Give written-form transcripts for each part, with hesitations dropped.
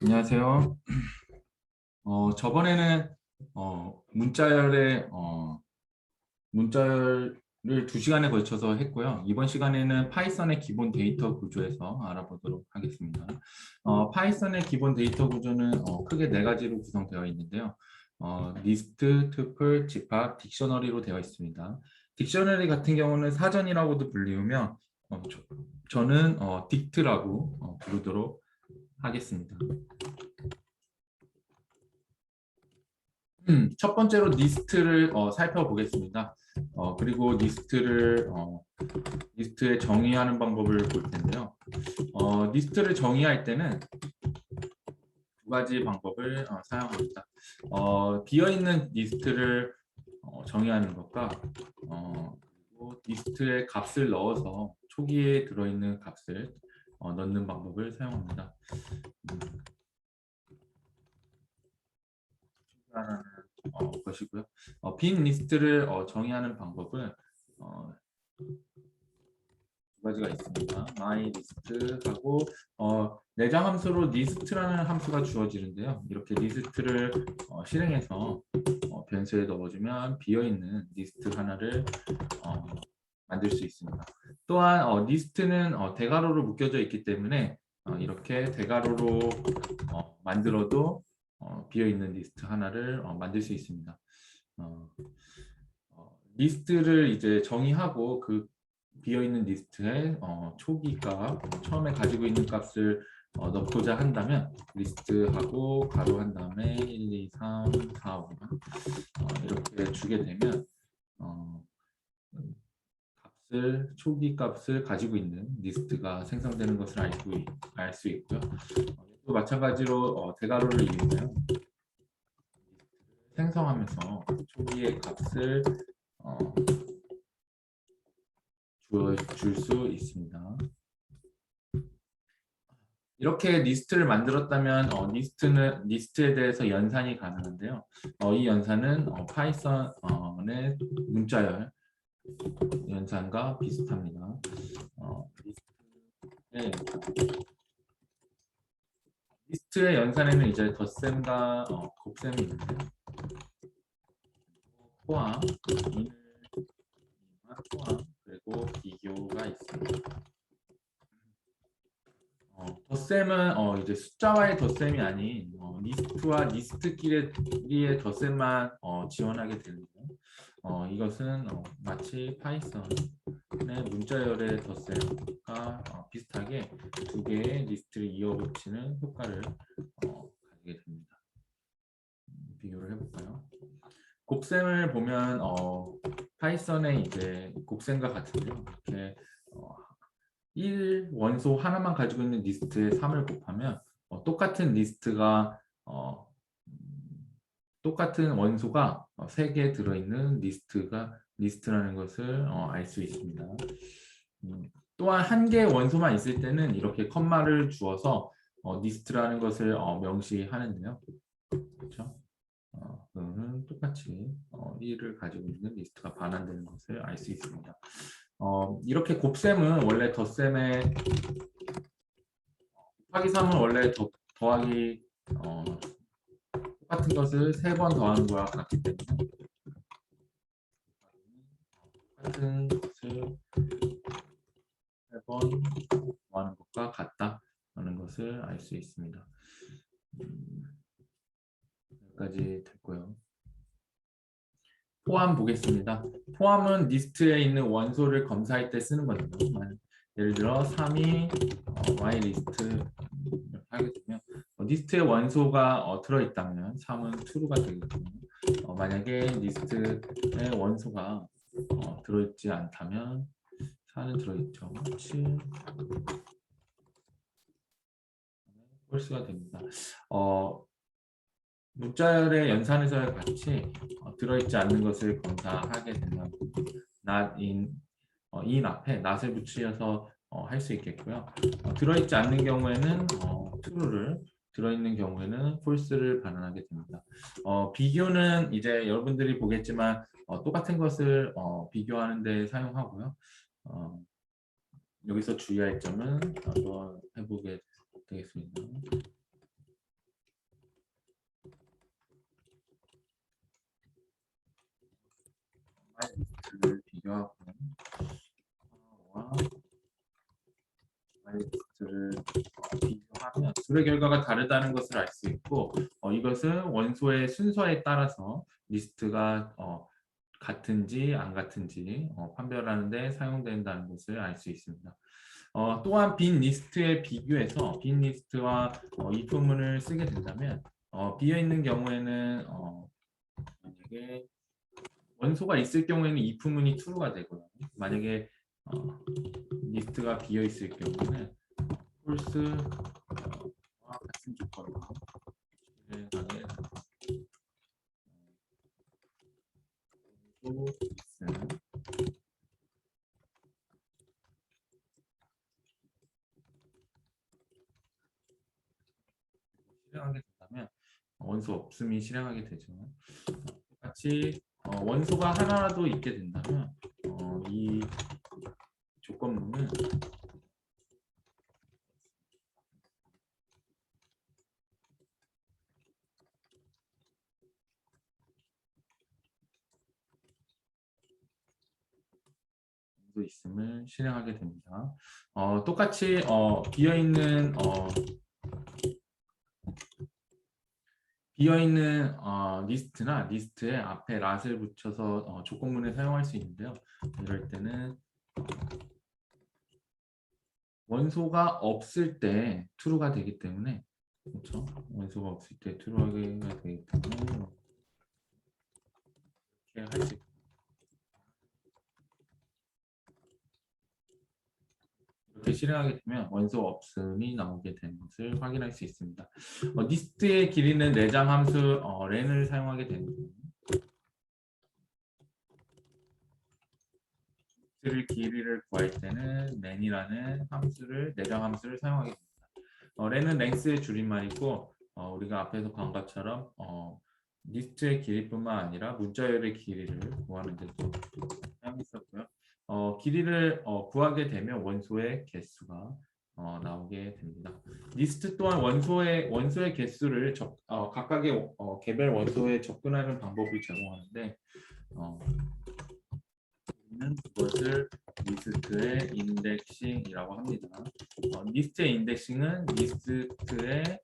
안녕하세요. 저번에는 문자열을 2시간에 걸쳐서 했고요. 이번 시간에는 파이썬의 기본 데이터 구조에서 알아보도록 하겠습니다. 파이썬의 기본 데이터 구조는 크게 4가지로 구성되어 있는데요. 리스트, 투플, 집합, 딕셔너리로 되어 있습니다. 딕셔너리 같은 경우는 사전이라고도 불리우며 저는 딕트라고 부르도록 하겠습니다. 첫 번째로 리스트를 살펴보겠습니다. 그리고 리스트에 정의하는 방법을 볼 텐데요. 리스트를 정의할 때는 2가지 방법을 사용합니다. 비어있는 리스트를 정의하는 것과 그리고 리스트에 값을 넣어서 초기에 들어있는 값을 넣는 방법을 사용합니다. 것이고요. 빈 리스트를 정의하는 방법은 2가지가 있습니다. myList하고 내장 함수로 list라는 함수가 주어지는데요. 이렇게 리스트를 실행해서 변수에 넣어주면 비어있는 리스트 하나를 만들 수 있습니다. 또한 리스트는 대괄호로 묶여져 있기 때문에 이렇게 대괄호로 만들어도 비어있는 리스트 하나를 만들 수 있습니다. 리스트를 이제 정의하고 그 비어있는 리스트에 초기값, 처음에 가지고 있는 값을 넣고자 한다면 리스트하고 가로 한 다음에 1, 2, 3, 4, 5 이렇게 주게 되면 초기 값을 가지고 있는 리스트가 생성되는 것을 알 수 있고요. 또 마찬가지로 대괄호를 이용하여 생성하면서 초기의 값을 줄 수 있습니다. 이렇게 리스트를 만들었다면 리스트에 대해서 연산이 가능한데요. 이 연산은 파이썬의 문자열 연산과 비슷합니다. 리스트의 연산에는 이제 덧셈과 곱셈이 있는데요. 포함, 포함, 그리고 비교가 있습니다. 덧셈은 이제 숫자와의 덧셈이 아닌 리스트와 리스트끼리의 덧셈만 지원하게 되는데요. 이것은 마치 파이썬의 문자열의 덧셈과 비슷하게 2개의 리스트를 이어 붙이는 효과를 가지게 됩니다. 비교를 해볼까요? 곱셈을 보면 파이썬의 이제 곱셈과 같은데요. 이렇게 1 원소 하나만 가지고 있는 리스트에 3을 곱하면 똑같은 원소가 3개 들어있는 리스트라는 것을 알 수 있습니다. 또한 한 개의 원소만 있을 때는 이렇게 컴마를 주어서 리스트라는 것을 명시하는데요. 그렇죠? 그거는 똑같이 1을 가지고 있는 리스트가 반환되는 것을 알 수 있습니다. 이렇게 곱셈은 원래 덧셈에 곱하기 3은 원래 더하기 똑같은 것을 3번 더하는 거와 같기 때문에 똑같은 것을 3번 더하는 것과 같다는 것을 알 수 있습니다. 여기까지 됐고요. 포함 보겠습니다. 포함은 리스트에 있는 원소를 검사할 때 쓰는 거죠. 예를 들어 3이 y리스트 하게 되면 리스트에 원소가 들어있다면 3은 true가 되겠고 만약에 리스트에 원소가 들어있지 않다면 4는 들어있죠. 7 false가 됩니다. 문자열의 연산에서와 같이 들어있지 않는 것을 검사하게 되면 not in 앞에 not을 붙여서 할 수 있겠고요. 들어있지 않는 경우에는 true를, 들어있는 경우에는 false를 반환하게 됩니다. 비교는 이제 여러분들이 보겠지만 똑같은 것을 비교하는 데 사용하고요. 여기서 주의할 점은 한번 해보게 되겠습니다. 리스트를 비교하고 와 리스트를 비교하면 둘의 결과가 다르다는 것을 알 수 있고 이것은 원소의 순서에 따라서 리스트가 같은지 안 같은지 판별하는 데 사용된다는 것을 알 수 있습니다. 또한 빈 리스트에 비교해서 빈 리스트와 if문을 쓰게 된다면 비어있는 경우에는 만약에 원소가 있을 경우에는 if문이 true가 되고요. 만약에 리스트가 비어 있을 경우는 false와 같은 조건으로 실행하게 실행하게 된다면 원소 없음이 실행하게 되죠. 같이 원소가 하나라도 있게 된다면 이 조건문은 원소 있음을 실행하게 됩니다. 똑같이 비어있는 리스트나 리스트에 앞에 lat을 붙여서 조건문을 사용할 수 있는데요. 이럴 때는 원소가 없을 때 true가 되기 때문에 그렇죠? 원소가 없을 때 true가 되기 때문에 이렇게 할 수 있습니다. 이렇게 실행하게 되면 원소 없음이 나오게 되는 것을 확인할 수 있습니다. 리스트의 길이는 내장 함수 len을 사용하게 됩니다. 리스트의 길이를 구할 때는 len이라는 내장 함수를 사용하게 됩니다. len은 length의 줄임말이고 우리가 앞에서 본 것처럼 리스트의 길이뿐만 아니라 문자열의 길이를 구하는 데도 사용했었고요. 길이를 구하게 되면 원소의 개수가 나오게 됩니다. 리스트 또한 원소의 개수를 각각의 개별 원소에 접근하는 방법을 제공하는데 우리는 그것을 리스트의 인덱싱이라고 합니다. 리스트의 인덱싱은 리스트의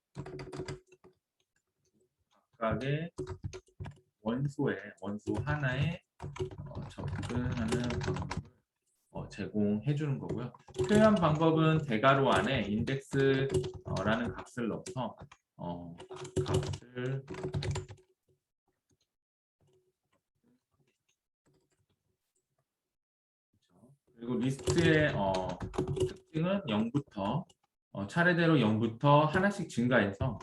각각의 원소 하나에 접근하는 방법을 제공해 주는 거고요. 표현 방법은 대괄호 안에 인덱스라는 값을 넣어서 값을 그리고 리스트의 특징은 0부터 차례대로 0부터 하나씩 증가해서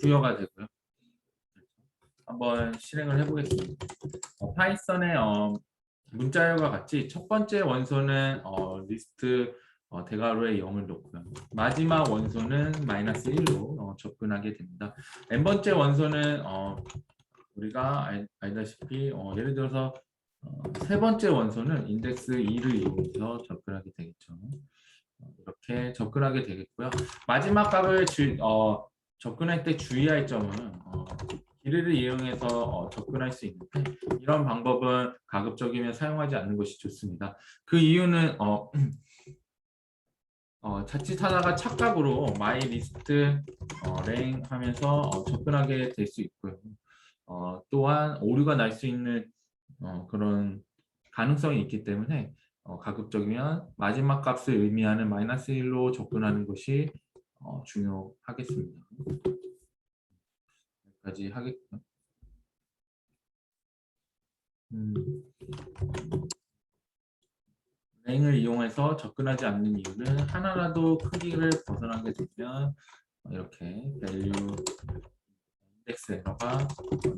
부여가 되고요. 한번 실행을 해보겠습니다. 파이썬의 문자열과 같이 첫 번째 원소는 리스트 대괄호에 0을 놓고요. 마지막 원소는 -1로 접근하게 됩니다. n번째 원소는 우리가 알다시피 예를 들어서 세 번째 원소는 인덱스 2를 이용해서 접근하게 되겠죠. 이렇게 접근하게 되겠고요. 마지막 값을 접근할 때 주의할 점은 길이를 이용해서 접근할 수 있는데 이런 방법은 가급적이면 사용하지 않는 것이 좋습니다. 그 이유는 자칫하다가 착각으로 myList 랭 하면서 접근하게 될 수 있고요. 또한 오류가 날 수 있는 그런 가능성이 있기 때문에 가급적이면 마지막 값을 의미하는 -1로 접근하는 것이 중요하겠습니다. 여기까지 하겠고요. 랭을 이용해서 접근하지 않는 이유는 하나라도 크기를 벗어나게 되면 이렇게 value 인덱스 에러가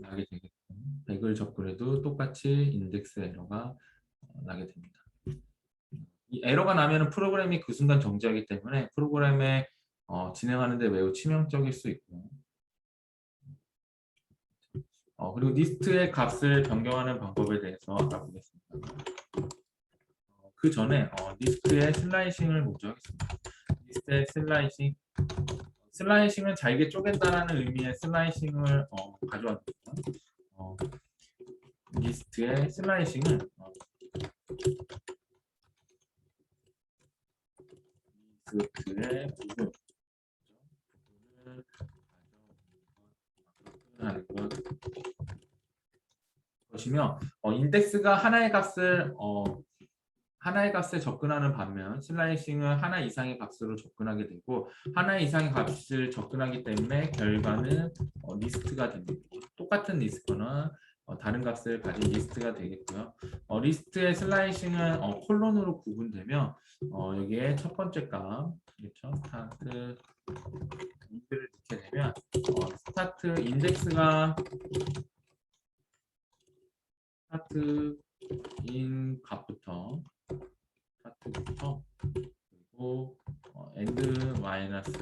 나게 되겠고 100을 접근해도 똑같이 인덱스 에러가 나게 됩니다. 이 에러가 나면 프로그램이 그 순간 정지하기 때문에 프로그램에 진행하는 데 매우 치명적일 수 있고요. 그리고 리스트의 값을 변경하는 방법에 대해서 알아보겠습니다. 그 전에 리스트의 슬라이싱을 먼저 하겠습니다. 리스트의 슬라이싱은 잘게 쪼갠다라는 의미의 슬라이싱을 가져왔습니다. 리스트의 슬라이싱은 리스트의 부분을 가져오는 것이며 인덱스가 하나의 값에 접근하는 반면 슬라이싱은 하나 이상의 값으로 접근하게 되고 하나 이상의 값을 접근하기 때문에 결과는 리스트가 됩니다. 똑같은 리스트나 다른 값을 가진 리스트가 되겠고요. 리스트의 슬라이싱은 콜론으로 구분되며 여기에 첫 번째 값, 그렇죠? 스타트 인덱스를 넣게 되면 스타트 인덱스가 스타트인 값부터 그리고 엔드 마이너스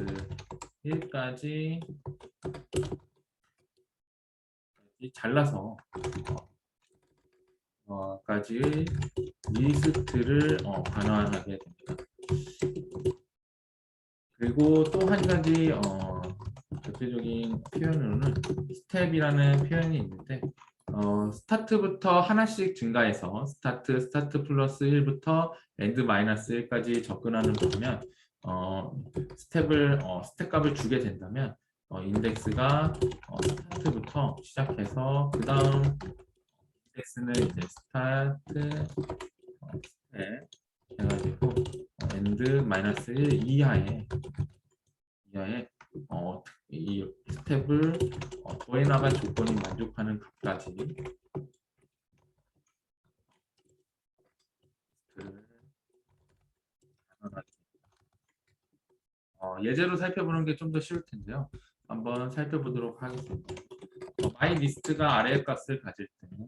1까지 잘라서 까지의 리스트를 반환하게 됩니다. 그리고 또 한 가지 대표적인 표현으로는 스텝이라는 표현이 있는데 스타트부터 하나씩 증가해서 스타트 플러스 1부터 엔드 마이너스 1까지 접근하는 거면 스텝 값을 주게 된다면 인덱스가 스타트부터 시작해서 그 다음 인덱스는 이제 스타트 스텝 해가지고 엔드 마이너스 1 이하에 이 스텝을 더해 나간 조건이 만족하는 값까지 예제로 살펴보는 게 좀 더 쉬울 텐데요. 한번 살펴보도록 하겠습니다. my list가 아래의 값을 가질 때는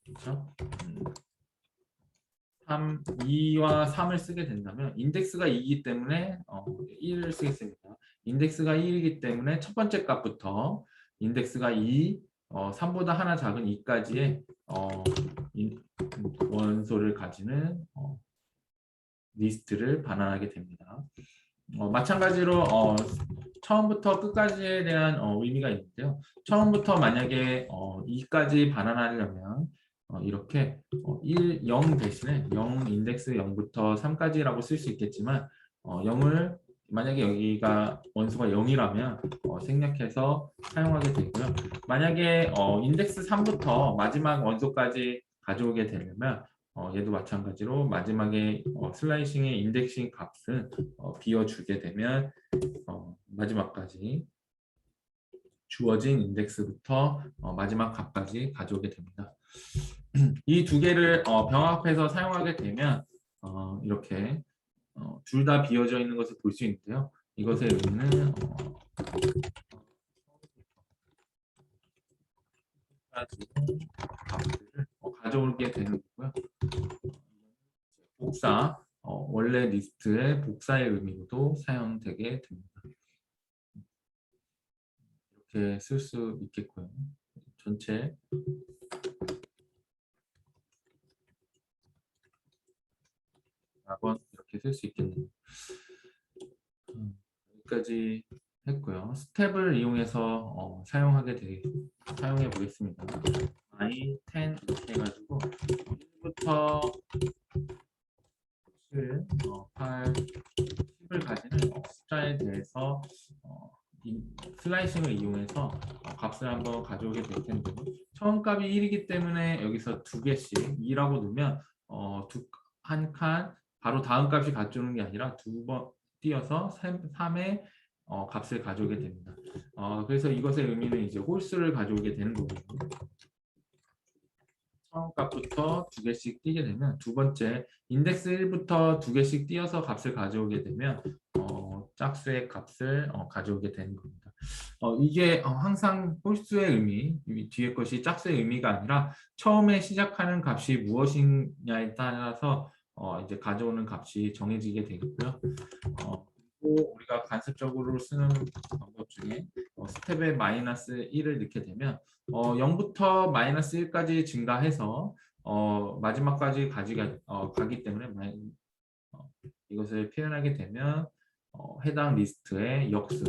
그렇죠? 2와 3을 쓰게 된다면 인덱스가 2이기 때문에 1을 쓰겠습니다. 인덱스가 1이기 때문에 첫 번째 값부터 인덱스가 2, 3보다 하나 작은 2까지의 원소를 가지는 리스트를 반환하게 됩니다. 마찬가지로 처음부터 끝까지에 대한 의미가 있는데요. 처음부터 만약에 2까지 반환하려면 이렇게 0 대신에 0 인덱스 0부터 3까지라고 쓸 수 있겠지만 0을 만약에 여기가 원소가 0이라면 생략해서 사용하게 되고요. 만약에 인덱스 3부터 마지막 원소까지 가져오게 되려면 얘도 마찬가지로 마지막에 슬라이싱의 인덱싱 값은 비워주게 되면 마지막까지 주어진 인덱스부터 마지막 값까지 가져오게 됩니다. 이 두 개를 병합해서 사용하게 되면 이렇게 둘 다 비워져 있는 것을 볼 수 있는데요. 이것의 의미는 값을 가져오게 되는 거고요. 복사, 원래 리스트의 복사의 의미로도 사용되게 됩니다. 이렇게 쓸 수 있겠고요. 전체 4번 이렇게 쓸 수 있겠네요. 여기까지 했고요. 스텝을 이용해서 사용해 보겠습니다. i10 이렇게 해가지고 1부터 7, 8, 10을 가지는 숫자에 대해서 슬라이싱을 이용해서 값을 한번 가져오게 될 텐데 처음 값이 1이기 때문에 여기서 두 개씩 2라고 넣으면 한 칸 바로 다음 값이 가져오는 게 아니라 두 번 띄어서 3의 값을 가져오게 됩니다. 그래서 이것의 의미는 이제 홀수를 가져오게 되는 거거든요. 처음 값부터 두 개씩 띄게 되면 두 번째 인덱스 1부터 두 개씩 띄어서 값을 가져오게 되면 짝수의 값을 가져오게 되는 겁니다. 이게 항상 홀수의 의미, 뒤에 것이 짝수의 의미가 아니라 처음에 시작하는 값이 무엇이냐에 따라서 이제 가져오는 값이 정해지게 되겠고요. 그리고 우리가 간접적으로 쓰는 방법 중에 스텝에 마이너스 1을 넣게 되면 0부터 마이너스 1까지 증가해서 마지막까지 가기 때문에 이것을 표현하게 되면 해당 리스트의 역수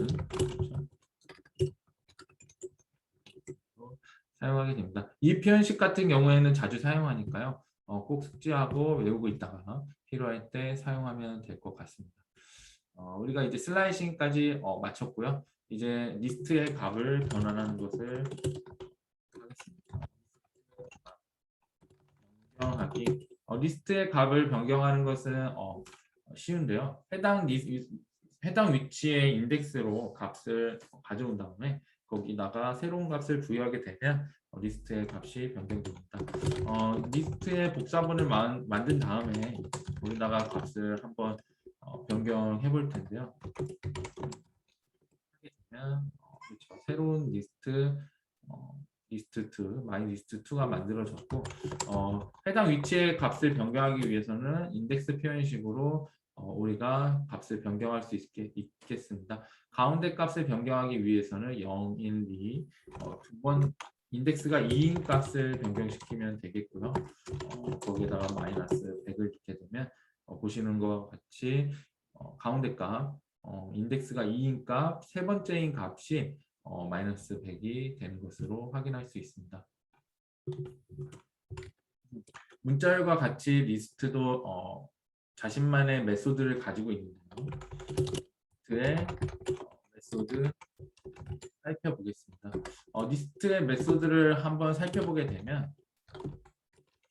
사용하게 됩니다. 이 표현식 같은 경우에는 자주 사용하니까요. 꼭 숙지하고 외우고 있다가 필요할 때 사용하면 될 것 같습니다. 우리가 이제 슬라이싱까지 마쳤고요. 이제 리스트의 값을 변환하는 것을 하겠습니다. 변경하기. 리스트의 값을 변경하는 것은 쉬운데요. 해당 위치의 인덱스로 값을 가져온 다음에 거기다가 새로운 값을 부여하게 되면 리스트의 값이 변경됩니다. 리스트의 복사본을 만든 다음에 거기다가 값을 한번 변경해 볼 텐데요. 하게 되면 그렇죠. 새로운 리스트2, myList2가 만들어졌고 해당 위치의 값을 변경하기 위해서는 인덱스 표현식으로 우리가 값을 변경할 수 있겠습니다. 가운데 값을 변경하기 위해서는 0, 1, 2 두 번 인덱스가 2인 값을 변경시키면 되겠고요. 거기에다가 마이너스 100을 넣게 되면 보시는 것 같이 가운데 값 인덱스가 2인 값, 세 번째인 값이 마이너스 100이 되는 것으로 확인할 수 있습니다. 문자열과 같이 리스트도 자신만의 메소드를 가지고 있는데요. 리스트의 메소드 살펴보겠습니다. 리스트의 메소드를 한번 살펴보게 되면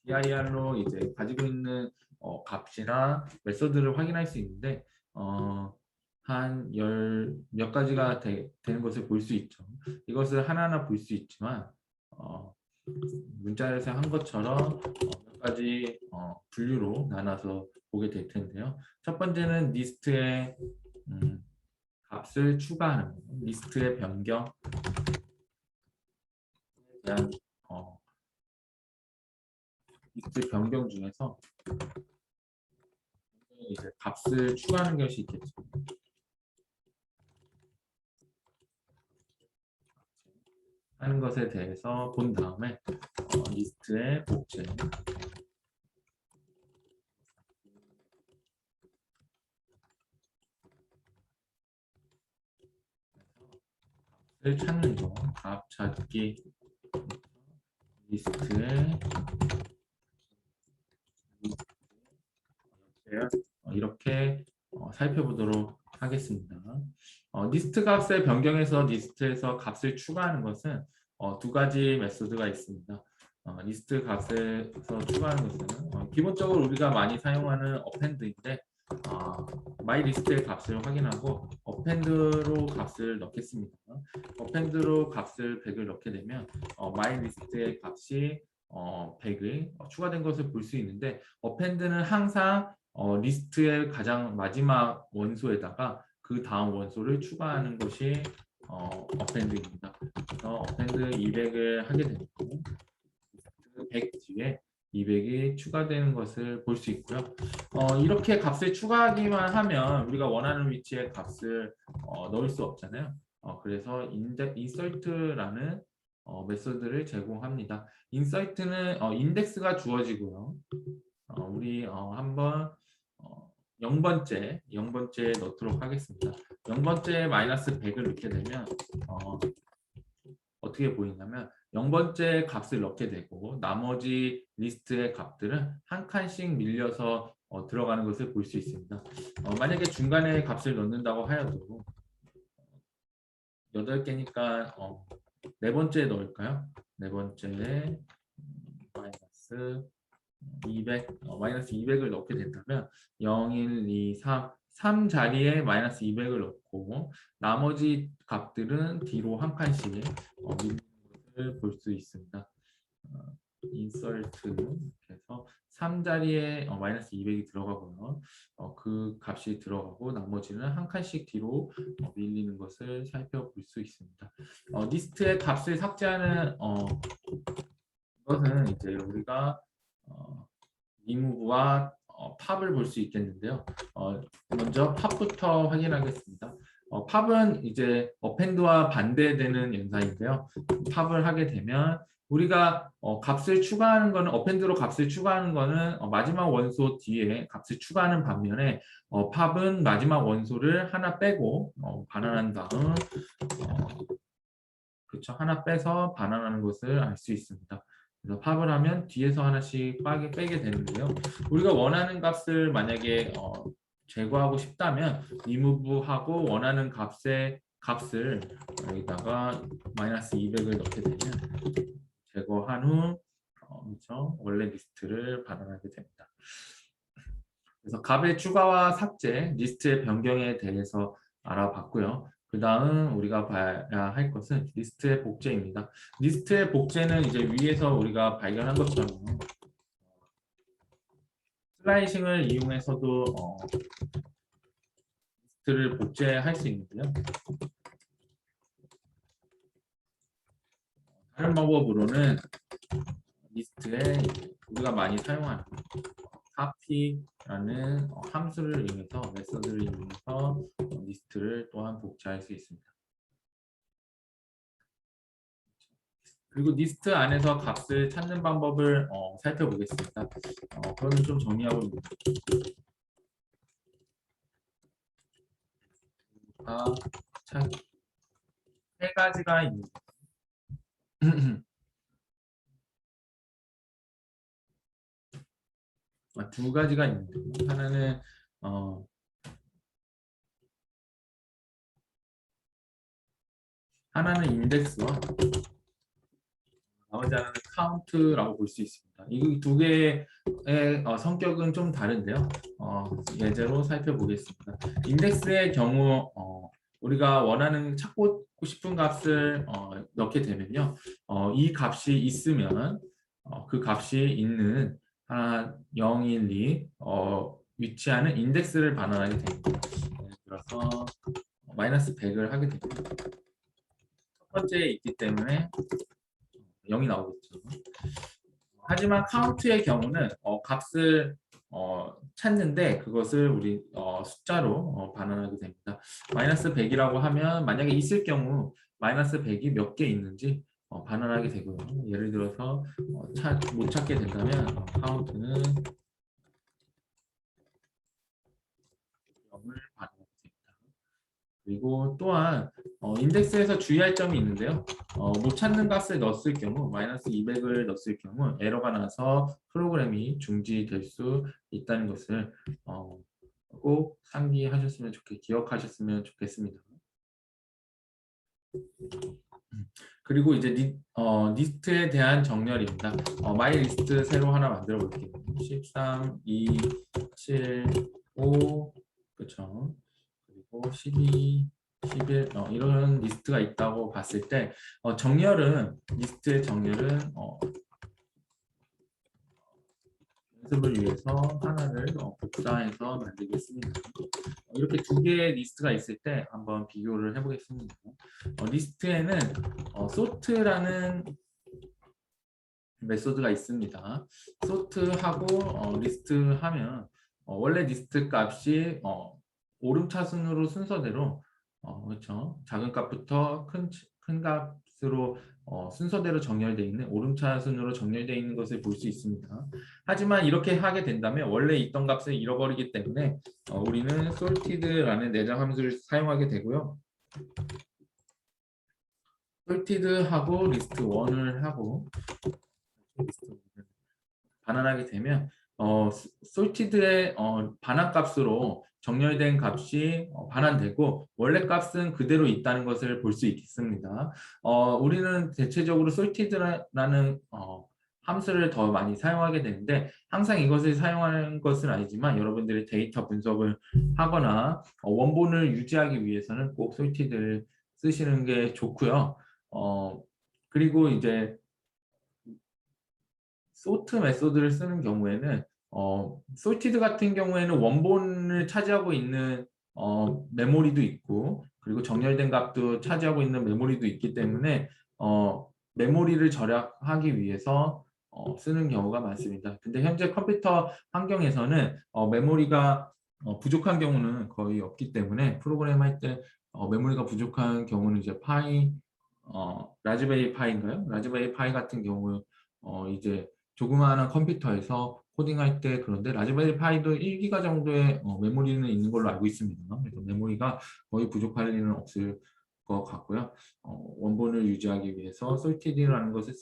dir로 이제 가지고 있는 값이나 메소드를 확인할 수 있는데 한 몇 가지가 되는 것을 볼 수 있죠. 이것을 하나하나 볼 수 있지만 문자에서 한 것처럼 몇 가지 분류로 나눠서 보게 될 텐데요. 첫 번째는 리스트의 값을 추가하는 거, 리스트의 변경에 대한 리스트 변경 중에서 이제 값을 추가하는 것이 있겠죠. 하는 것에 대해서 본 다음에 리스트의 복제 값을 찾는 거, 값 찾기 리스트에 이렇게 살펴보도록 하겠습니다. 리스트 값의 변경에서 리스트에서 값을 추가하는 것은 두 가지 메소드가 있습니다. 리스트 값에서 추가하는 것은 기본적으로 우리가 많이 사용하는 어펜드인데 myList의 값을 확인하고 어펜드로 값을 넣겠습니다. 어펜드로 값을 100을 넣게 되면 myList의 값이 100을 추가된 것을 볼 수 있는데 어펜드는 항상 리스트의 가장 마지막 원소에다가 그 다음 원소를 추가하는 것이 어펜드입니다. 그래서 어펜드 200을 하게 되고 100 뒤에 200이 추가되는 것을 볼 수 있고요. 이렇게 값을 추가하기만 하면 우리가 원하는 위치에 값을 넣을 수 없잖아요. 그래서 insert라는 메소드를 제공합니다. insert는 인덱스가 주어지고요. 우리 한번 0번째에 넣도록 하겠습니다. 0번째에 마이너스 100을 넣게 되면 어떻게 보이냐면 0번째 값을 넣게 되고 나머지 리스트의 값들은 한 칸씩 밀려서 들어가는 것을 볼 수 있습니다. 만약에 중간에 값을 넣는다고 하여도 8개니까 네 번째에 넣을까요? 네 번째에 마이너스 200, 마이너스 200을 넣게 된다면 0, 1, 2, 3 자리에 마이너스 200을 넣고 나머지 값들은 뒤로 한 칸씩 밀리는 것을 볼 수 있습니다. insert 해서 3 자리에 마이너스 200이 들어가고요. 그 값이 들어가고 나머지는 한 칸씩 뒤로 밀리는 것을 살펴볼 수 있습니다. 리스트의 값을 삭제하는 것은 이제 우리가 remove와 팝을 볼 수 있겠는데요. 먼저 팝부터 확인하겠습니다. 팝은 이제 어펜드와 반대되는 연산인데요. 팝을 하게 되면 우리가 값을 추가하는 거는 어펜드로 값을 추가하는 거는 마지막 원소 뒤에 값을 추가하는 반면에 팝은 마지막 원소를 하나 빼고 반환한 다음 그렇죠. 하나 빼서 반환하는 것을 알 수 있습니다. 그래서 팝을 하면 뒤에서 하나씩 빼게 되는데요. 우리가 원하는 값을 만약에 제거하고 싶다면 리무브하고 원하는 값을 여기다가 마이너스 200을 넣게 되면 제거한 후 그렇죠? 원래 리스트를 반환하게 됩니다. 그래서 값의 추가와 삭제, 리스트의 변경에 대해서 알아봤고요. 그 다음 우리가 봐야 할 것은 리스트의 복제입니다. 리스트의 복제는 이제 위에서 우리가 발견한 것처럼 슬라이싱을 이용해서도 리스트를 복제할 수 있는데요. 다른 방법으로는 리스트에 우리가 많이 사용하는 copy라는 함수를 이용해서 메서드를 이용해서 리스트를 또한 복제할 수 있습니다. 그리고 리스트 안에서 값을 찾는 방법을 살펴보겠습니다. 그거는 좀 정리하고 있습니다. 세 가지가 있는 두 가지가 있는데요. 하나는 인덱스와 나머지 하나는 카운트라고 볼 수 있습니다. 이 두 개의 성격은 좀 다른데요. 예제로 살펴보겠습니다. 인덱스의 경우 우리가 찾고 싶은 값을 넣게 되면요. 이 값이 있으면 그 값이 있는 0, 1, 2 위치하는 인덱스를 반환하게 됩니다. 예를 들어서 마이너스 100을 하게 됩니다. 첫 번째에 있기 때문에 0이 나오겠죠. 하지만 카운트의 경우는 값을 찾는데 그것을 우리 숫자로 반환하게 됩니다. 마이너스 100이라고 하면 만약에 있을 경우 마이너스 100이 몇 개 있는지 반환하게 되고요. 예를 들어서 못 찾게 된다면 카운트는 0을 반환하게 됩니다. 그리고 또한 인덱스에서 주의할 점이 있는데요. 못 찾는 값을 넣었을 경우 마이너스 200을 넣었을 경우 에러가 나서 프로그램이 중지될 수 있다는 것을 꼭 기억하셨으면 좋겠습니다. 그리고 이제 리스트에 대한 정렬입니다. 마이 리스트 새로 하나 만들어 볼게요. 13, 2, 7, 5 그렇죠. 그리고 12, 11 이런 리스트가 있다고 봤을 때 리스트의 정렬은 연습을 위해서 하나를 복사해서 만들겠습니다. 이렇게 두 개의 리스트가 있을 때 한번 비교를 해보겠습니다. 리스트에는 sort라는 메소드가 있습니다. sort하고 리스트하면 원래 리스트 값이 오름차순으로 순서대로 그렇죠. 작은 값부터 큰 값으로 순서대로 정렬되어 있는 오름차순으로 정렬되어 있는 것을 볼 수 있습니다. 하지만 이렇게 하게 된다면 원래 있던 값을 잃어버리기 때문에 우리는 sorted라는 내장 함수를 사용하게 되고요. sorted하고 list1을 하고 반환하게 되면 sorted의 반환값으로 정렬된 값이 반환되고 원래 값은 그대로 있다는 것을 볼 수 있겠습니다. 우리는 대체적으로 sorted라는 함수를 더 많이 사용하게 되는데 항상 이것을 사용하는 것은 아니지만 여러분들이 데이터 분석을 하거나 원본을 유지하기 위해서는 꼭 sorted를 쓰시는 게 좋고요. 그리고 이제 sort 메소드를 쓰는 경우에는 sorted 같은 경우에는 원본을 차지하고 있는 메모리도 있고 그리고 정렬된 값도 차지하고 있는 메모리도 있기 때문에 메모리를 절약하기 위해서 쓰는 경우가 많습니다. 근데 현재 컴퓨터 환경에서는 메모리가 부족한 경우는 거의 없기 때문에 프로그램 할 때 메모리가 부족한 경우는 이제 라즈베리 파이인가요? 라즈베리 파이 같은 경우 이제 조그마한 컴퓨터에서 코딩할 때 그런데 라즈베리 파이도 1기가 정도의 메모리는 있는 걸로 알고 있습니다. 그래서 메모리가 거의 부족할 일은 없을 것 같고요. 원본을 유지하기 위해서 솔티드라는 것을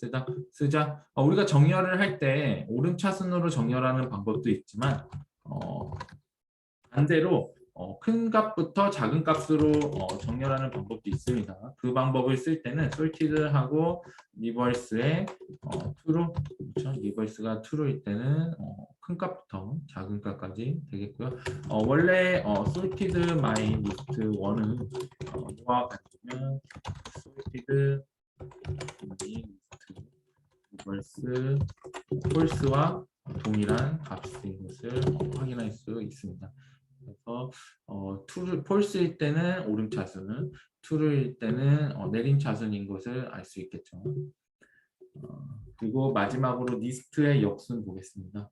쓰자. 우리가 정렬을 할 때 오름차순으로 정렬하는 방법도 있지만 반대로 큰 값부터 작은 값으로 정렬하는 방법도 있습니다. 그 방법을 쓸 때는 솔티드하고 리버스의 true, 그렇죠? 리버스가 true일 때는 큰 값부터 작은 값까지 되겠고요. 원래 sorted my list 1은 이와 같으면 sorted my list 리버스 false와 동일한 값인 것을 확인할 수 있습니다. 그래서 false일 때는 오름차순, true일 때는 내림차순인 것을 알 수 있겠죠. 그리고 마지막으로 리스트의 역순 보겠습니다.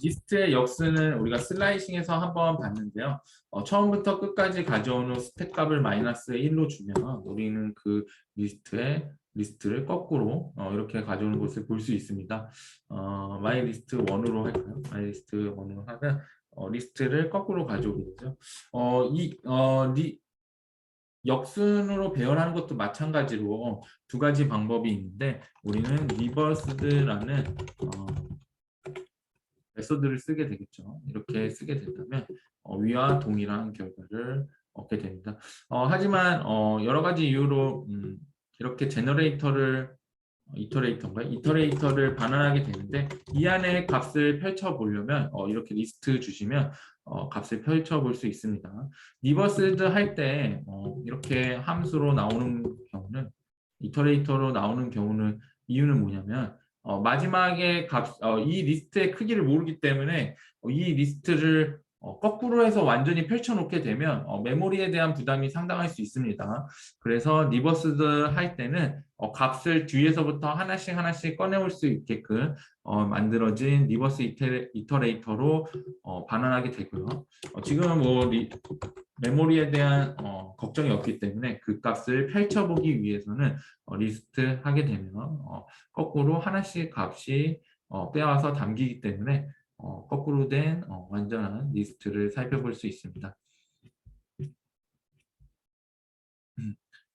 리스트의 역순은 우리가 슬라이싱에서 한번 봤는데요. 처음부터 끝까지 가져온 후 스택 값을 마이너스 1로 주면 우리는 그 리스트를 거꾸로 이렇게 가져오는 것을 볼 수 있습니다. my list 1으로 할까요? my list 1으로 하면 리스트를 거꾸로 가져오게 되죠. 역순으로 배열하는 것도 마찬가지로 두 가지 방법이 있는데 우리는 리버스드라는 메소드를 쓰게 되겠죠. 이렇게 쓰게 된다면 위와 동일한 결과를 얻게 됩니다. 하지만 여러 가지 이유로 이렇게 이터레이터를 반환하게 되는데 이 안에 값을 펼쳐 보려면 이렇게 리스트 주시면 값을 펼쳐 볼 수 있습니다. 리버스드 할 때 이렇게 함수로 나오는 경우는 이터레이터로 나오는 경우는 이유는 뭐냐면 마지막에 이 리스트의 크기를 모르기 때문에 이 리스트를 거꾸로 해서 완전히 펼쳐놓게 되면 메모리에 대한 부담이 상당할 수 있습니다. 그래서 리버스드 할 때는 값을 뒤에서부터 하나씩 꺼내올 수 있게끔 만들어진 리버스 이터레이터로 반환하게 되고요. 지금은 뭐 메모리에 대한 걱정이 없기 때문에 그 값을 펼쳐보기 위해서는 리스트 하게 되면 거꾸로 하나씩 값이 빼와서 담기기 때문에 거꾸로 된 완전한 리스트를 살펴볼 수 있습니다.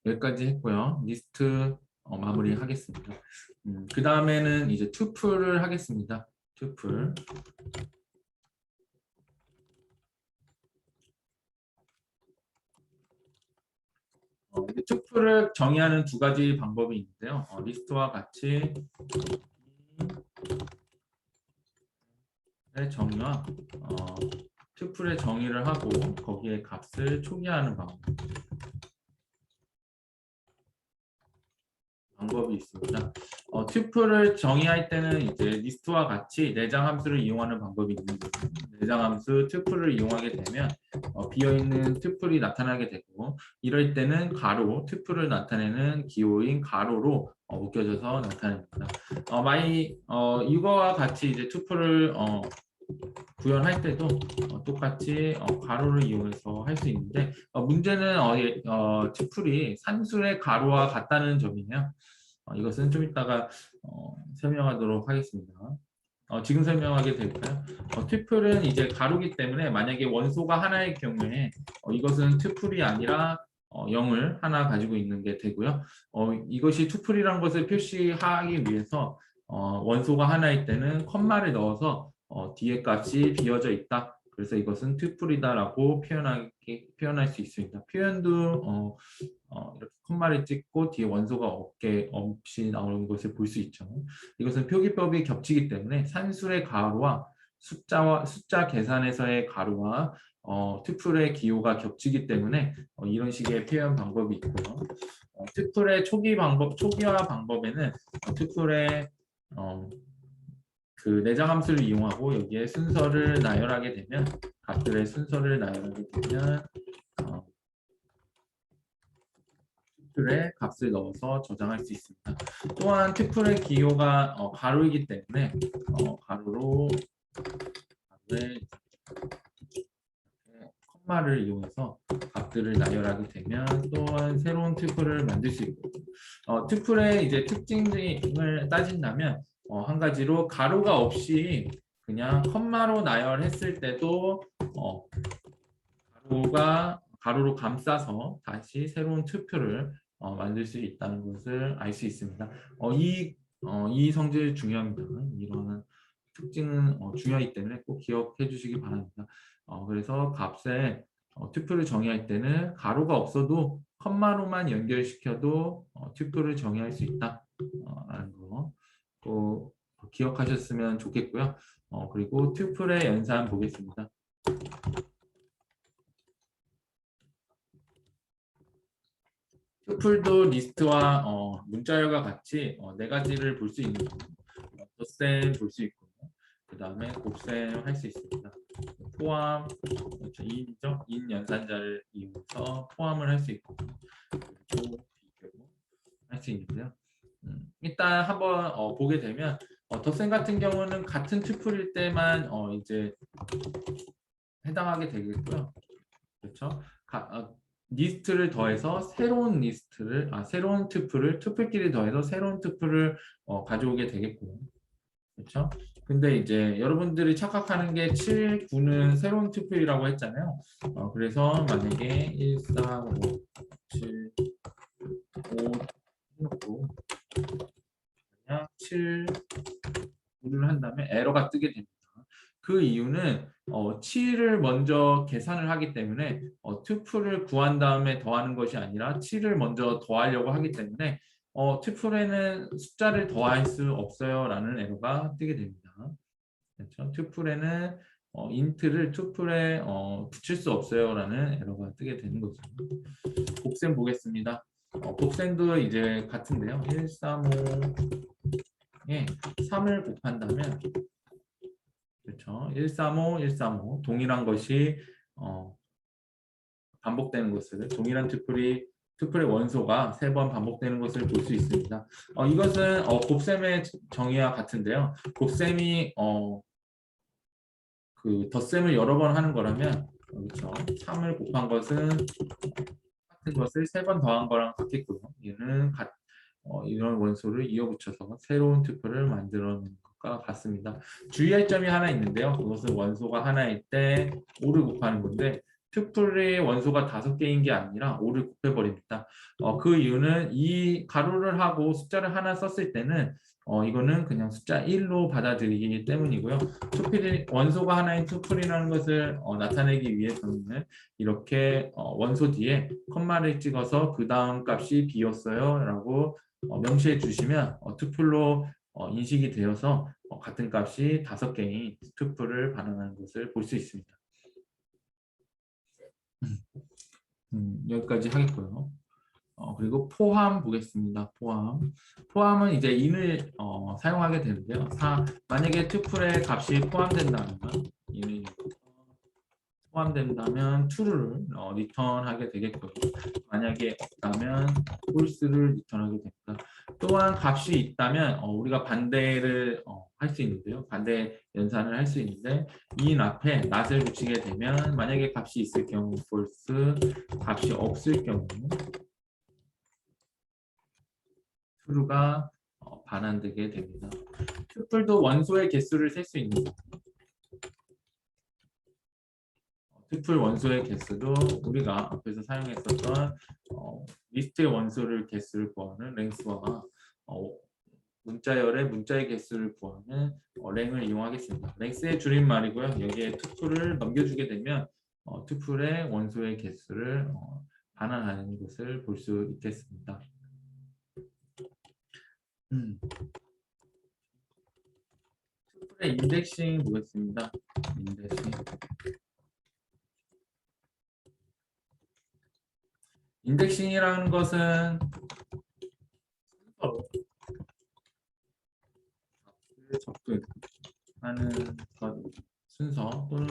여기까지 했고요. 리스트 마무리하겠습니다. 그 다음에는 이제 투플을 하겠습니다. 투플. 투플을 정의하는 두 가지 방법이 있는데요. 리스트와 같이 정의와 투플의 정의를 하고 거기에 값을 초기화하는 방법이 있습니다. 투플을 정의할 때는 이제 리스트와 같이 내장 함수를 이용하는 방법이 있는데 내장 함수 투플을 이용하게 되면 비어있는 투플이 나타나게 되고 이럴 때는 가로 투플을 나타내는 기호인 가로로 묶여져서 나타납니다. 이거와 같이 이제 투플을 구현할 때도 똑같이 가로를 이용해서 할 수 있는데 문제는 투플이 산수의 가로와 같다는 점이네요. 이것은 좀 이따가 설명하도록 하겠습니다. 지금 설명하게 될까요? 투플은 이제 가로기 때문에 만약에 원소가 하나의 경우에 이것은 투플이 아니라 0을 하나 가지고 있는 게 되고요. 이것이 투플이라는 것을 표시하기 위해서 원소가 하나일 때는 컴마를 넣어서 뒤에 값이 비어져 있다. 그래서 이것은 투플이다라고 표현할 수 있습니다. 표현도 이렇게 콤마를 찍고 뒤에 원소가 없이 나오는 것을 볼 수 있죠. 이것은 표기법이 겹치기 때문에 산술의 가로와 숫자 계산에서의 가로와 투플의 기호가 겹치기 때문에 이런 식의 표현 방법이 있고요. 투플의 초기화 방법에는 투플의 그 내장 함수를 이용하고 여기에 순서를 나열하게 되면 값들의 순서를 나열하게 되면 투플의 값을 넣어서 저장할 수 있습니다. 또한 투플의 기호가 가로이기 때문에 가로에 콤마를 이용해서 값들을 나열하게 되면 또한 새로운 투플을 만들 수 있고 튜플의 이제 특징을 따진다면 한 가지로 가로가 없이 그냥 컴마로 나열했을 때도 가로로 감싸서 다시 새로운 튜플을 만들 수 있다는 것을 알 수 있습니다. 이 성질 중요합니다. 이런 특징은 중요하기 때문에 꼭 기억해 주시기 바랍니다. 그래서 값에 튜플을 정의할 때는 가로가 없어도 컴마로만 연결시켜도 튜플을 정의할 수 있다라는 거 꼭 기억하셨으면 좋겠고요. 그리고 튜플의 연산 보겠습니다. 튜플도 리스트와 문자열과 같이 네 가지를 볼 수 있는 덧셈 볼 수 있고 그 다음에 곱셈 할 수 있습니다. 포함, 그렇죠. 인 연산자를 이용해서 포함을 할 수 있고 비교 할 수 있는데요. 일단 한번 보게 되면 덧셈 같은 경우는 같은 튜플일 때만 이제 해당하게 되겠고요. 그렇죠? 리스트를 더해서 새로운 새로운 튜플을 튜플끼리 더해서 새로운 튜플을 가져오게 되겠고요. 그렇죠? 근데 이제 여러분들이 착각하는 게 7, 9는 새로운 튜플이라고 했잖아요. 그래서 만약에 1, 4, 5, 7, 5 해놓고 그냥 7, 9를 한다면 에러가 뜨게 됩니다. 그 이유는 7을 먼저 계산을 하기 때문에 튜플을 구한 다음에 더하는 것이 아니라 7을 먼저 더하려고 하기 때문에 튜플에는 숫자를 더할 수 없어요 라는 에러가 뜨게 됩니다. 그렇죠? 튜플에는 인트를 튜플에 붙일 수 없어요 라는 에러가 뜨게 되는 거죠. 곱셈 보겠습니다. 곱셈도 이제 같은데요. 1, 3, 5에 3을 곱한다면 그렇죠. 135, 135 동일한 것이 반복되는 것을 동일한 튜플의 원소가 3번 반복되는 것을 볼 수 있습니다. 이것은 곱셈의 정의와 같은데요. 곱셈이 그 덧셈을 여러 번 하는 거라면 그렇죠. 3을 곱한 것은 같은 것을 3번 더한 거랑 같겠고요. 얘는 이런 원소를 이어붙여서 새로운 튜플을 만들어내는 것과 같습니다. 주의할 점이 하나 있는데요. 그것은 원소가 하나일 때 5를 곱하는 건데 튜플의 원소가 5개인 게 아니라 5를 곱해버립니다. 그 이유는 이 가로를 하고 숫자를 하나 썼을 때는 이거는 그냥 숫자 1로 받아들이기 때문이고요. 원소가 하나인 튜플이라는 것을 나타내기 위해서는 이렇게 원소 뒤에 컴마를 찍어서 그 다음 값이 b였어요 라고 명시해 주시면 튜플로 인식이 되어서 같은 값이 5개인 튜플을 반환하는 것을 볼 수 있습니다. 여기까지 하겠고요. 그리고 포함 보겠습니다. 포함은 이제 in을 사용하게 되는데요. 만약에 튜플의 값이 포함된다면 in을 포함된다면 true를 리턴하게 되겠고요. 만약에 없다면 false를 리턴하게 됩니다. 또한 값이 있다면 우리가 반대를 할 수 있는데요. 반대 연산을 할 수 있는데 in 앞에 not을 붙이게 되면 만약에 값이 있을 경우 false, 값이 없을 경우 true가 반환되게 됩니다. 튜플도 원소의 개수를 셀 수 있는 튜플 원소의 개수도 우리가 앞에서 사용했었던 리스트의 원소를 개수를 구하는 랭스와 문자의 개수를 구하는 랭을 이용하겠습니다. 랭스의 줄임말이고요. 여기에 튜플을 넘겨주게 되면 튜플의 원소의 개수를 반환하는 것을 볼 수 있겠습니다. 튜플의 인덱싱 보겠습니다. 인덱싱이라는 것은 접근하는 순서 또는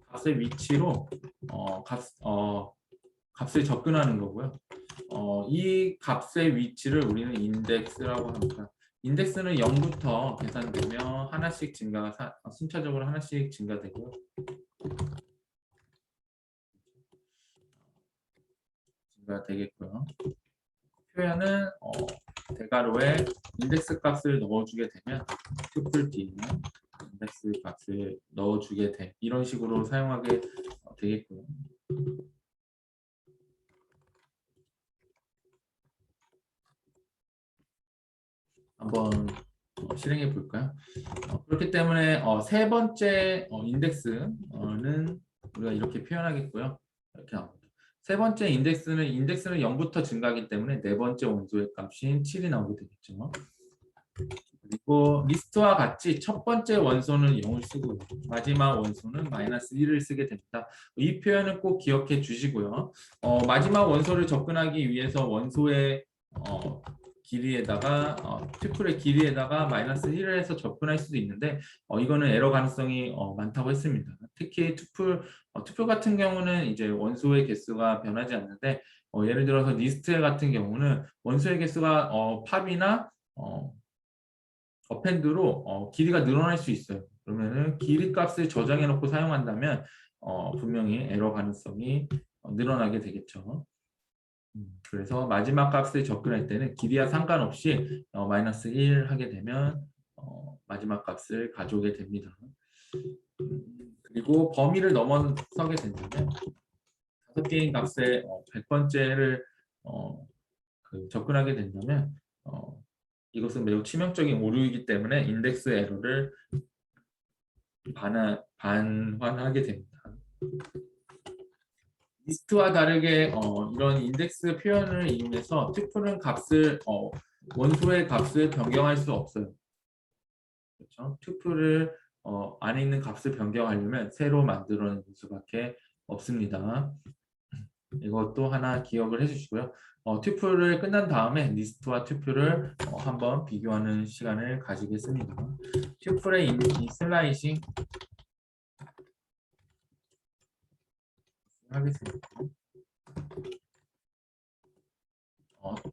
값의 위치로 값을 접근하는 거고요. 이 값의 위치를 우리는 인덱스라고 합니다. 인덱스는 0부터 계산되며 하나씩 순차적으로 하나씩 증가되고요. 증가되겠고요. 표현은 대괄호에 인덱스 값을 넣어주게 되면 투플 뒤에 인덱스 값을 넣어주게 돼. 이런 식으로 사용하게 되겠고요. 한번 실행해 볼까요? 그렇기 때문에 세 번째 인덱스는 우리가 이렇게 표현하겠고요. 이렇게 나옵니다. 세 번째 인덱스는 0부터 증가하기 때문에 네 번째 원소의 값인 7이 나오게 되겠죠. 그리고 리스트와 같이 첫 번째 원소는 0을 쓰고 마지막 원소는 -1을 쓰게 됩니다. 이 표현은 꼭 기억해 주시고요. 마지막 원소를 접근하기 위해서 원소의 길이에다가 튜플의 길이에다가 -1을 해서 접근할 수도 있는데 이거는 에러 가능성이 많다고 했습니다. 특히 투플 같은 경우는 이제 원소의 개수가 변하지 않는데 예를 들어서 리스트 같은 경우는 원소의 개수가 팝이나 어펜드로 길이가 늘어날 수 있어요. 그러면은 길이 값을 저장해 놓고 사용한다면 분명히 에러 가능성이 늘어나게 되겠죠. 그래서 마지막 값을 접근할 때는 길이와 상관없이 -1 하게 되면 마지막 값을 가져오게 됩니다. 그리고 범위를 넘어서게 된다면 5개의 값에 100번째를 접근하게 된다면 이것은 매우 치명적인 오류이기 때문에 인덱스 에러를 반환하게 됩니다. 리스트와 다르게 이런 인덱스 표현을 이용해서 튜플은 원소의 값을 변경할 수 없어요. 그렇죠? 튜플을 안에 있는 값을 변경하려면 새로 만들어내는 수밖에 없습니다. 이것도 하나 기억을 해주시고요. 튜플을 끝난 다음에 리스트와 튜플을 한번 비교하는 시간을 가지겠습니다. 튜플의 이 슬라이싱 하겠습니다.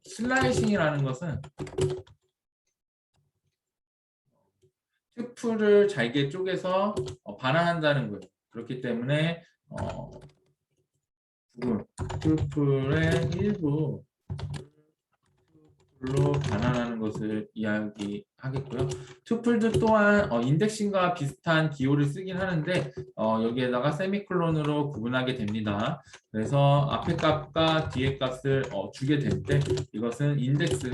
슬라이싱이라는 것은 튜플을 잘게 쪼개서 반환한다는 거예요. 그렇기 때문에 튜플의 일부 로 반환하는 것을 이야기하겠고요. 투플도 또한 인덱싱과 비슷한 기호를 쓰긴 하는데 여기에다가 세미콜론으로 구분하게 됩니다. 그래서 앞에 값과 뒤에 값을 주게 될 때 이것은 인덱스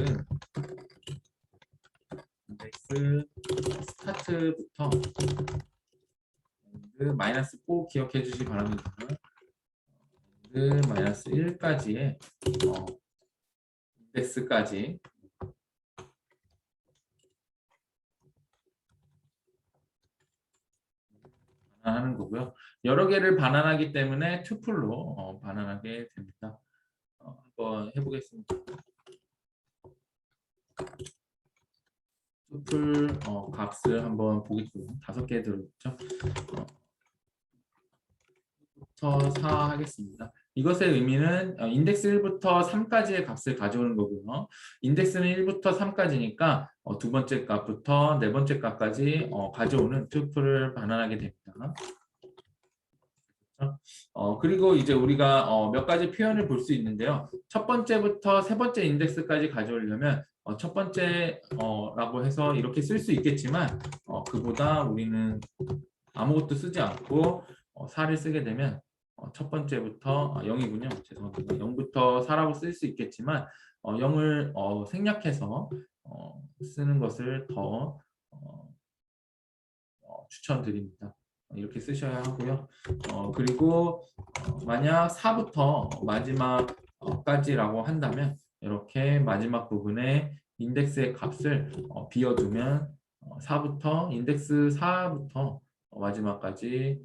스타트부터 -4 기억해 주시기 바랍니다. -1까지의 인덱스까지 반환하는 거고요. 여러 개를 반환하기 때문에 투플로 반환하게 됩니다. 한번 해보겠습니다. 투플 값을 한번 보겠습니다. 5개 들어있죠. 1부터 4 하겠습니다. 이것의 의미는 인덱스 1부터 3까지의 값을 가져오는 거고요. 인덱스는 1부터 3까지니까 두 번째 값부터 네 번째 값까지 가져오는 투플을 반환하게 됩니다. 그리고 이제 우리가 몇 가지 표현을 볼 수 있는데요. 첫 번째부터 세 번째 인덱스까지 가져오려면 첫 번째라고 해서 이렇게 쓸 수 있겠지만 그보다 우리는 아무것도 쓰지 않고 4를 쓰게 되면 첫 번째부터 0이군요. 죄송합니다. 0부터 4라고 쓸 수 있겠지만 0을 생략해서 쓰는 것을 더 추천드립니다. 이렇게 쓰셔야 하고요. 그리고 만약 4부터 마지막까지라고 한다면 이렇게 마지막 부분에 인덱스의 값을 비워두면 4부터 인덱스 4부터 마지막까지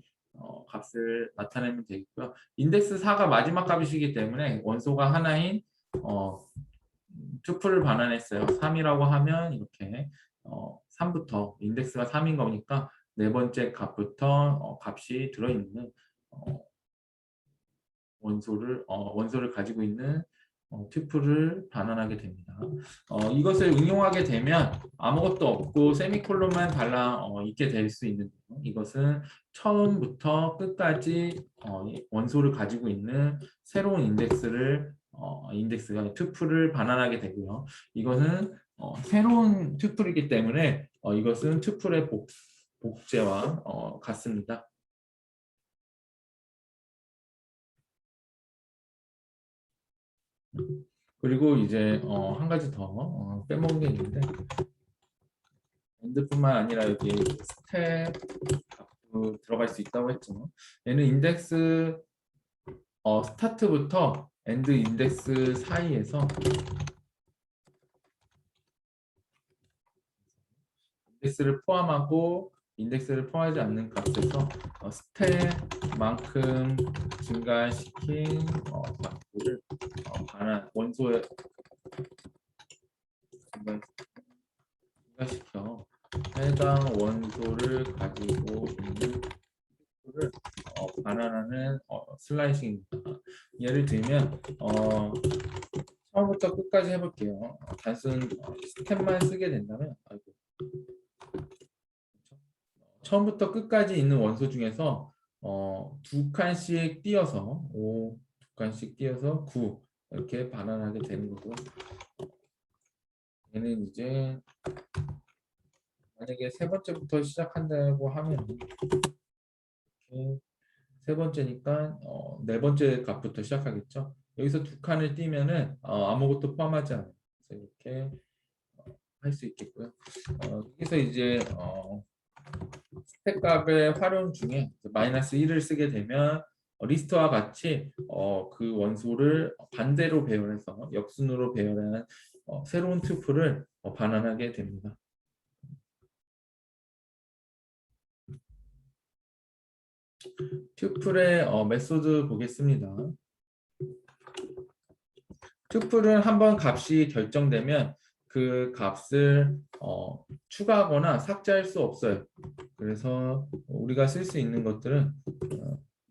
값을 나타내면 되겠고요. 인덱스 4가 마지막 값이시기 때문에 원소가 하나인 투플을 반환했어요. 3이라고 하면 이렇게 3부터 인덱스가 3인 거니까 네 번째 값부터 값이 들어있는 원소를 가지고 있는 튜플을 반환하게 됩니다. 이것을 응용하게 되면 아무것도 없고 세미콜론만 달라 있게 될 수 있는데요. 이것은 처음부터 끝까지 원소를 가지고 있는 새로운 인덱스를 인덱스가 튜플을 반환하게 되고요. 이것은 새로운 튜플이기 때문에 이것은 튜플의 복제와 같습니다. 그리고 이제 한 가지 더 빼먹은 게 있는데 엔드뿐만 아니라 여기 스텝 값도 들어갈 수 있다고 했죠. 얘는 인덱스 스타트부터 엔드 인덱스 사이에서 인덱스를 포함하고 인덱스를 포함하지 않는 값에서 스텝만큼 증가시킨 값을 반환 원소에 증가시켜 해당 원소를 가지고 있는 를 반환하는 슬라이싱입니다. 예를 들면 처음부터 끝까지 해볼게요. 단순 스텝만 쓰게 된다면 처음부터 끝까지 있는 원소 중에서 두 칸씩 띄어서 5, 두 칸씩 띄어서 9 이렇게 반환하게 되는 거고요. 얘는 이제 만약에 세 번째부터 시작한다고 하면 세 번째니까 네 번째 값부터 시작하겠죠. 여기서 두 칸을 띄면은 아무것도 포함하지 않아요. 그래서 이렇게 할 수 있겠고요. 여기서 이제 스택 값의 활용 중에 마이너스 1을 쓰게 되면 리스트와 같이 그 원소를 반대로 배열해서 역순으로 배열한 새로운 튜플을 반환하게 됩니다. 튜플의 메소드 보겠습니다. 튜플은 한번 값이 결정되면 그 값을 추가하거나 삭제할 수 없어요. 그래서 우리가 쓸 수 있는 것들은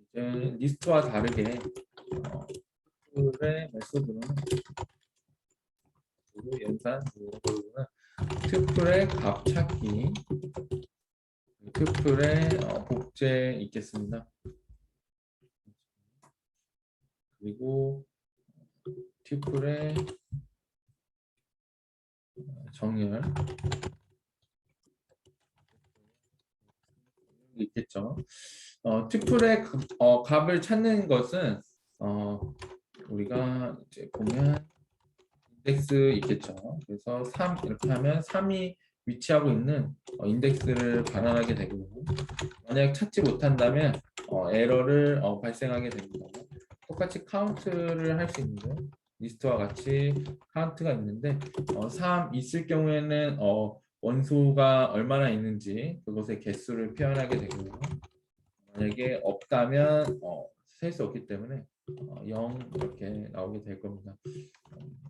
이제 리스트와 다르게 튜플의 메소드는 연산 튜플의 값 찾기, 튜플의 복제 있겠습니다. 그리고 튜플의 정렬 있겠죠. 튜플의 값을 찾는 것은 우리가 이제 보면 인덱스 있겠죠. 그래서 3 이렇게 하면 3이 위치하고 있는 인덱스를 반환하게 되고 만약 찾지 못한다면 에러를 발생하게 됩니다. 똑같이 카운트를 할 수 있는데 리스트와 같이 카운트가 있는데 3 있을 경우에는 원소가 얼마나 있는지 그것의 개수를 표현하게 되고요. 만약에 없다면 셀 수 없기 때문에 0 이렇게 나오게 될 겁니다.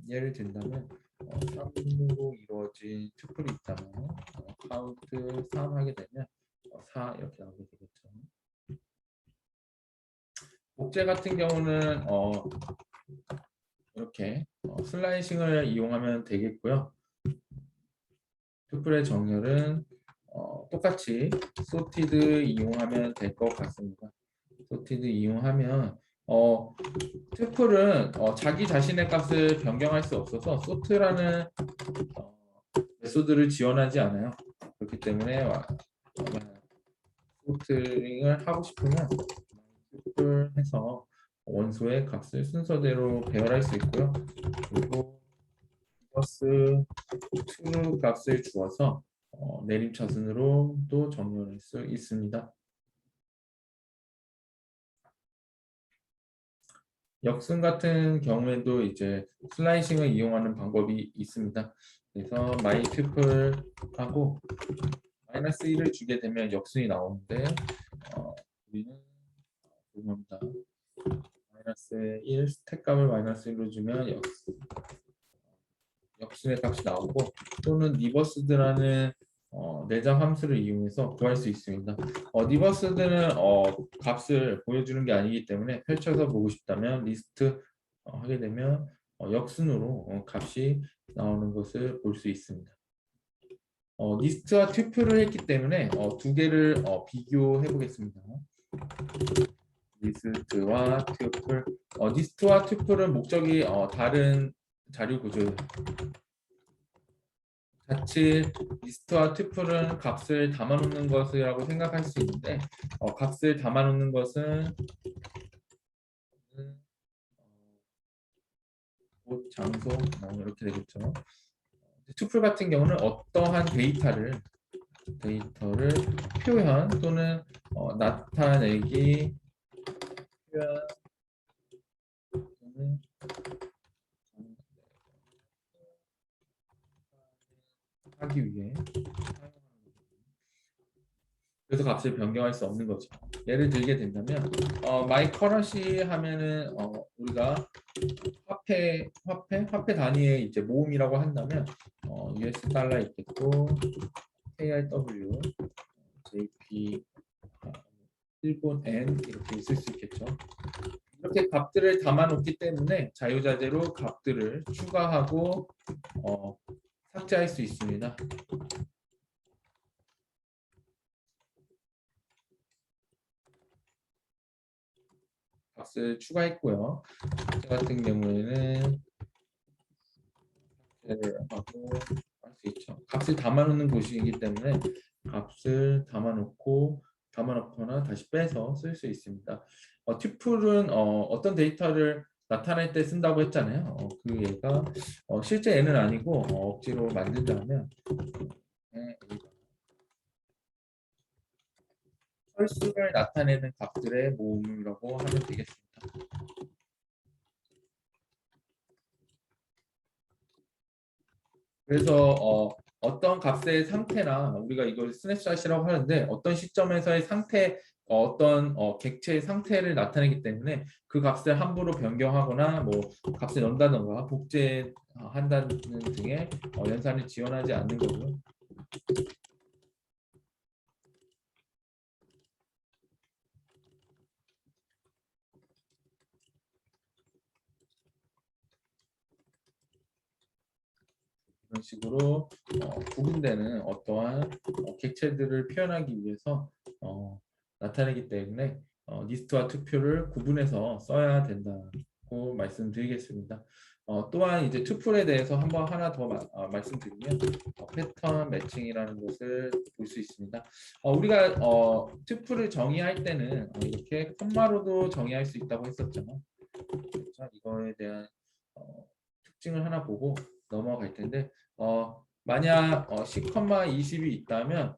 예를 든다면 3으로 이루어진 튜플이 있다면 카운트 3 하게 되면 4 이렇게 나오게 되겠죠. 복제 같은 경우는 이렇게 슬라이싱을 이용하면 되겠고요. 튜플의 정렬은 똑같이 소티드 이용하면 될 것 같습니다. 소티드 이용하면 튜플은 자기 자신의 값을 변경할 수 없어서 소트라는 메소드를 지원하지 않아요. 그렇기 때문에 소트링을 하고 싶으면 튜플 해서 원소의 값을 순서대로 배열할 수 있고요. 그리고 플러스 true 값을 주어서 내림차순으로 또 정렬할 수 있습니다. 역순 같은 경우에도 이제 슬라이싱을 이용하는 방법이 있습니다. 그래서 myTuple 하고 마이너스 1을 주게 되면 역순이 나오는데 우리는 이겁니다. 마이너스 1 스택 값을 마이너스 1로 주면 역순의 값이 나오고 또는 리버스드라는 내장 함수를 이용해서 구할 수 있습니다. 리버스드는 값을 보여주는 게 아니기 때문에 펼쳐서 보고 싶다면 리스트 하게 되면 역순으로 값이 나오는 것을 볼 수 있습니다. 리스트와 튜플을 했기 때문에 두 개를 비교해 보겠습니다. 리스트와 튜플 리스트와 튜플은 목적이 다른 자료 구조예요. 자칫 리스트와 튜플은 값을 담아놓는 것이라고 생각할 수 있는데 값을 담아놓는 것은 곳, 장소 이렇게 되겠죠. 튜플 같은 경우는 어떠한 데이터를 표현 또는 나타내기 표현 또는 하기 위해 사용하는 거죠. 그래서 값을 변경할 수 없는 거죠. 예를 들게 된다면 my currency 하면은 우리가 화폐 단위의 이제 모음이라고 한다면 US 달러 있겠고 KRW, JP, 일본 N 이렇게 있을 수 있겠죠. 이렇게 값들을 담아놓기 때문에 자유자재로 값들을 추가하고 삭제할 수 있습니다. 값을 추가했고요. 저 같은 경우에는 삭제를 하고 할 수 있죠. 값을 담아놓는 곳이기 때문에 값을 담아놓거나 다시 빼서 쓸 수 있습니다. 튜플은 어떤 데이터를 나타낼 때 쓴다고 했잖아요. 그 얘가 실제 애는 아니고 억지로 만든다면 헐수를 나타내는 값들의 모음이라고 하면 되겠습니다. 그래서 어떤 값의 상태나 우리가 이걸 스냅샷이라고 하는데 어떤 시점에서의 상태, 어떤 객체의 상태를 나타내기 때문에 그 값을 함부로 변경하거나 뭐 값을 넣는다던가 복제한다는 등의 연산을 지원하지 않는 거고요. 이런 식으로 구분되는 어떠한 객체들을 표현하기 위해서 나타내기 때문에 리스트와 투표를 구분해서 써야 된다고 말씀드리겠습니다. 또한 이제 투플에 대해서 한번 하나 더 말씀드리면 패턴 매칭이라는 것을 볼 수 있습니다. 우리가 투플을 정의할 때는 이렇게 콤마로도 정의할 수 있다고 했었죠. 자, 이거에 대한 특징을 하나 보고 넘어갈 텐데 만약 10,20이 있다면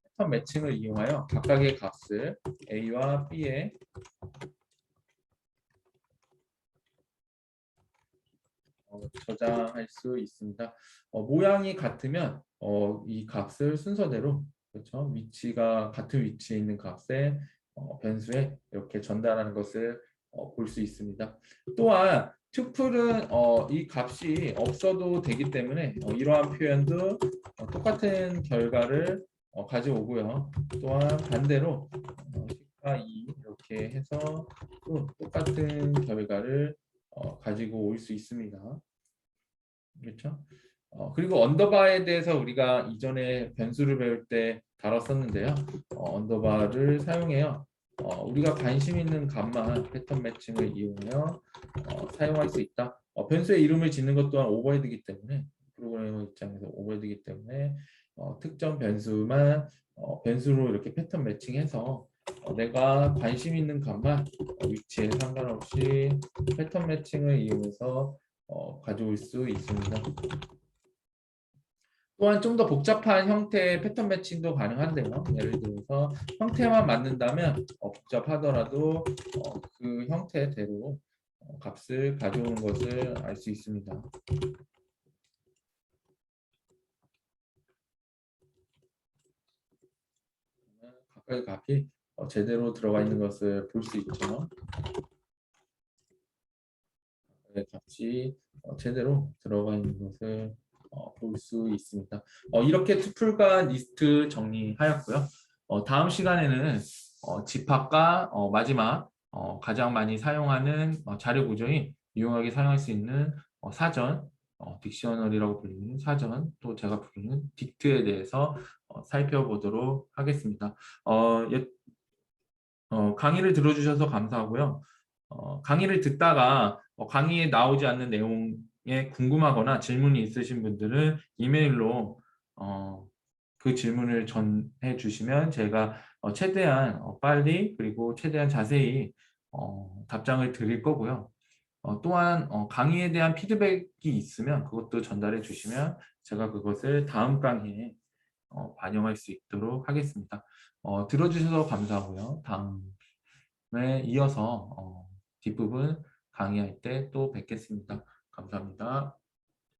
패턴 매칭을 이용하여 각각의 값을 A와 B에 저장할 수 있습니다. 모양이 같으면 이 값을 순서대로 그렇죠? 위치가 같은 위치에 있는 값에 변수에 이렇게 전달하는 것을 볼 수 있습니다. 또한 튜플은 이 값이 없어도 되기 때문에 이러한 표현도 똑같은 결과를 가져오고요. 또한 반대로 10과 2 이렇게 해서 또 똑같은 결과를 가지고 올 수 있습니다. 그렇죠? 그리고 언더바에 대해서 우리가 이전에 변수를 배울 때 다뤘었는데요. 언더바를 사용해요. 우리가 관심 있는 값만 패턴 매칭을 이용하여 사용할 수 있다. 변수의 이름을 짓는 것 또한 오버헤드이기 때문에 프로그래머 입장에서 오버헤드이기 때문에 특정 변수만 변수로 이렇게 패턴 매칭해서 내가 관심 있는 값만 위치에 상관없이 패턴 매칭을 이용해서 가져올 수 있습니다. 또한 좀 더 복잡한 형태의 패턴 매칭도 가능한데요. 예를 들어서 형태만 맞는다면 복잡하더라도 그 형태대로 값을 가져오는 것을 알 수 있습니다. 각각의 값이 제대로 들어가 있는 것을 볼 수 있죠. 값이 제대로 들어가 있는 것을 볼 수 있습니다. 이렇게 투플과 리스트 정리하였고요. 다음 시간에는 집합과 마지막 가장 많이 사용하는 자료 구조인 유용하게 사용할 수 있는 사전, 딕셔너리라고 불리는 사전, 또 제가 부르는 딕트에 대해서 살펴보도록 하겠습니다. 강의를 들어주셔서 감사하고요. 강의를 듣다가 강의에 나오지 않는 내용에 궁금하거나 질문이 있으신 분들은 이메일로 그 질문을 전해 주시면 제가 최대한 빨리 그리고 최대한 자세히 답장을 드릴 거고요. 또한 강의에 대한 피드백이 있으면 그것도 전달해 주시면 제가 그것을 다음 강의에 반영할 수 있도록 하겠습니다. 들어주셔서 감사하고요. 다음에 이어서 뒷부분 강의할 때 또 뵙겠습니다. 감사합니다.